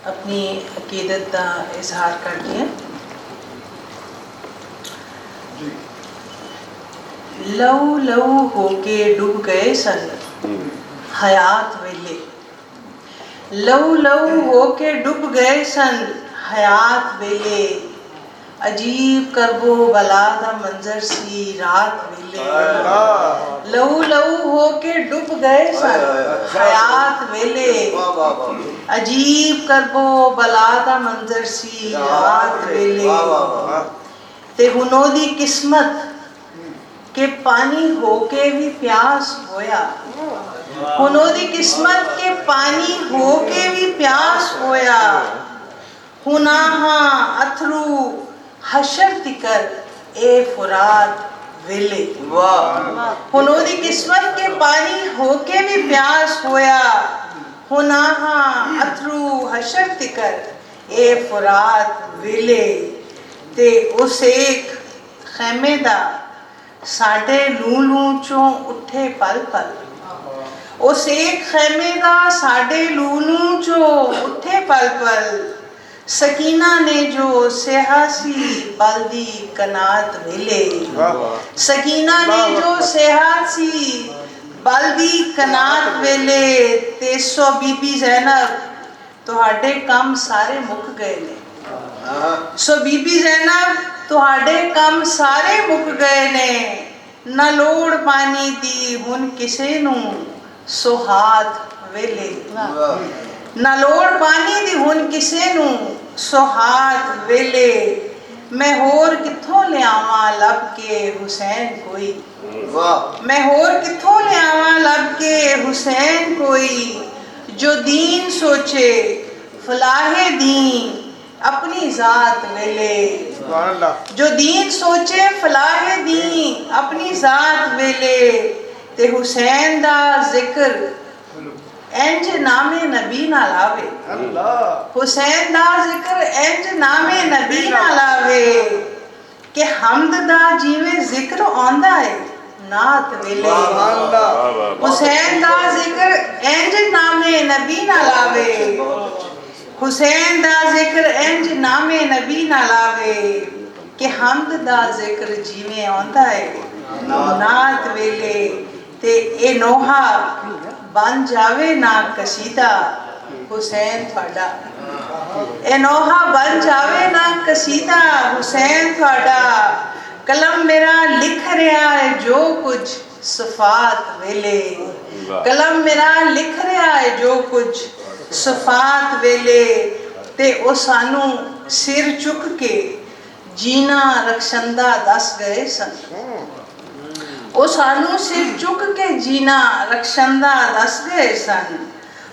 अपनी अकीदत का इजहार करती हैं। लहू लहू होके डूब गए सन हयात वेले, लहू लहू होके डूब गए सन हयात वेले, अजीब करबो बला दा मंजर सी रात वेले। लहू लहू होके डूब गए सन हयात वेले, अजीब करबो बला दा मंजर सी रात वेले। ते हुनों दी किस्मत के पानी होके भी प्यास होया, हुनों दी किस्मत के पानी होके भी प्यास होया, हुनाहा अथरू हशर तिकर ए फुरात वेले। हुनों दी किस्मत के पानी होके भी प्यास होया, हुनाहा अथरू हशर तिकर ए फुरात वेले। ते उस एक खैमे दा साढ़े लू लू चों उठे पल पल, उस एक खैमे दा साढ़े लू लू चों उठे पल पल, सकीना ने जो सेहासी बल्दी कनात वेले। सकीना ने जो सेहासी बल्दी कनात वेले। ते सो बीबी ज़ैनब तुहाडे काम सारे मुक गए ने, सो बीबी ज़ैनब तुहाडे काम सारे मुक गए ने, ना लोड़ पानी दी हुन किसे नू सो हाथ वेले। ना लोड़ पानी दी हुन किसे नू सो हाथ वेले, मैं होर किथों लियावां लब के हुसैन कोई, मैं होर किथों लियावां लब के हुसैन कोई, जो दीन सोचे फलाहे दीन अपनी जात वेले। जो दीन सोचे फलाहे दीन अपनी जात वेले। ते हुसैन दा जिक्र इंज नामे नबी ना लावे, हुसैन दा जिक्र इंज नामे नबी ना लावे, कि हमद दा जिवें जिक्र आंदा है नात वेले। हुसैन दा जिक्र इंज नामे नबी ना लावे, हुसैन दा जिक्र इंज नामे नबी ना लावे, कि हमद दा जिक्र जिवें आंदा है नात वेले। ते ए नोहा बन जावे ना कसीदा हुसैन थोड़ा, ए नोहा बन जावे ना कसीदा हुसैन थोड़ा, कलम मेरा लिख रहा है जो कुछ सफात वेले। कलम मेरा लिख रहा है जो कुछ सफात वेले। ते ओ सानू सिर चुक के जीना रखशंदा दस गए सन, ओ सानू सिर चुक के जीना रखशंदा दस गए सन,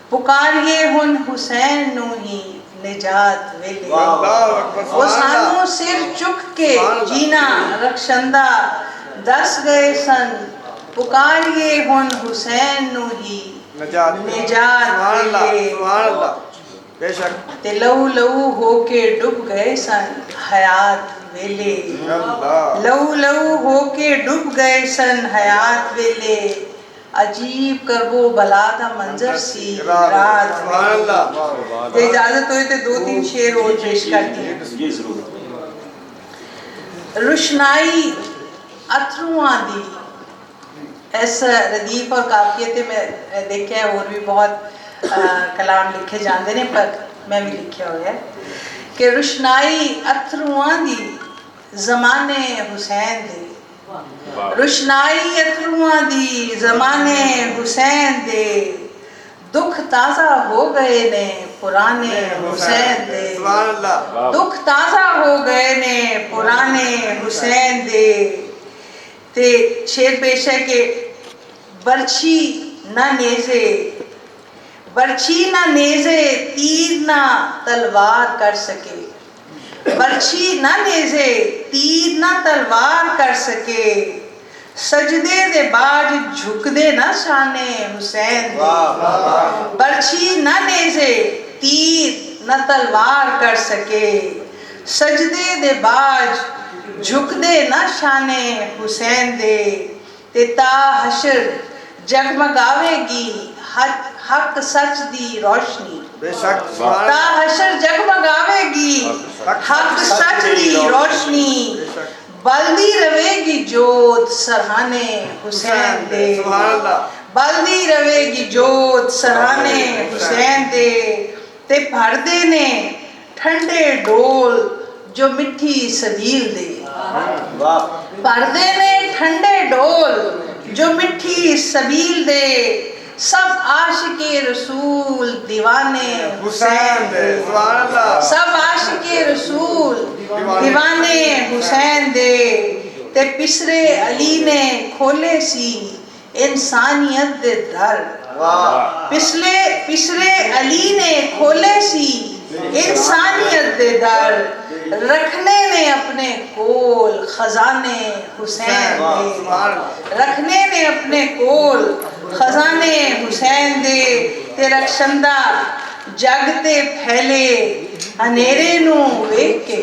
पुकारिए हुन हुसैन नू ही निजात वेले। ओ सानू सिर चुक के जीना रखशंदा दस गए सन, पुकारिए हुन हुसैन नू ही निजात वेले। ते लहू लहू होके डूब गए सन हयात वेले, लहू लहू होके डूब गए सन हयात वेले, अजीब करबो बला दा मंजर सी रात वेले। इजाजत होए तो दो तीन शेर और पेश करती हैं। रुशनाई अथरुआं दी, इस रदीफ और काफिये ते मैं देखा है और भी बहुत कलाम लिखे जाते हैं, पर मैं भी लिखा हुआ है कि रुशनाई अथरुआं दी ज़माने हुसैन दे, रुशनाई अथरुआं दी ज़माने हुसैन दे, दुख ताज़ा हो गए ने पुराने हुसैन दे, दुख ताज़ा हो गए ने पुराने हुसैन दे। ते शेर पेश है कि बरछी ना नेज़े, बरछी ना नेज़े तीर ना तलवार कर सके, बरछी ना नेज़े तीर ना तलवार कर सके, सजदे दे बाज झुकदे ना शाने हुसैन दे। बरछी ना नेज़े तीर ना तलवार कर सके, सजदे दे बाज झुकदे ना शाने हुसैन दे। ते ता हशर जगमगावेगी हक सच दी रोशनी, बेशक ता हशर जगमगावेगी हक सच दी रोशनी बलदी रवेगी जोत सरहाने हुसैन दे बलदी रवेगी जोत सरहाने हुसैन दे ते भरदे ने ठंडे डोल जो मिठी सबील दे भरदे ने ठंडे डोल जो मिठी सबील दे सब आशिके रसूल दीवाने हुसैन दे सब आशिके रसूल दीवाने हुसैन दे ते पिसरे अली ने खोले सी इंसानियत दे दर पिसरे अली ने खोले सी इंसानियत दे दर रखने ने अपने कोल खजाने हुसैन दे रखने ने अपने कोल खजाने हुसैन दे ते रखशंदा जग ते फैले हनेरे नू वेख के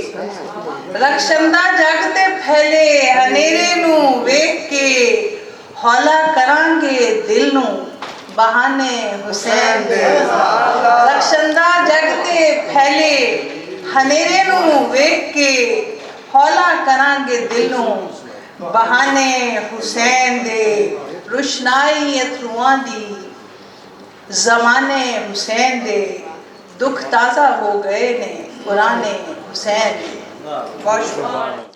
रखशंदा जग ते फैले हनेरे नू वेख के हौला करांगे दिल नू बहाने हुसैन दे रखशंदा जग ते फैले हनेरे नू वेख के हौला करांगे दिल नू बहाने हुसैन दे रुशनाई अथरुआं दी ज़माने हुसैन दे दुख ताज़ा हो गए ने पुराने हुसैन दे। बहुत शुक्रिया।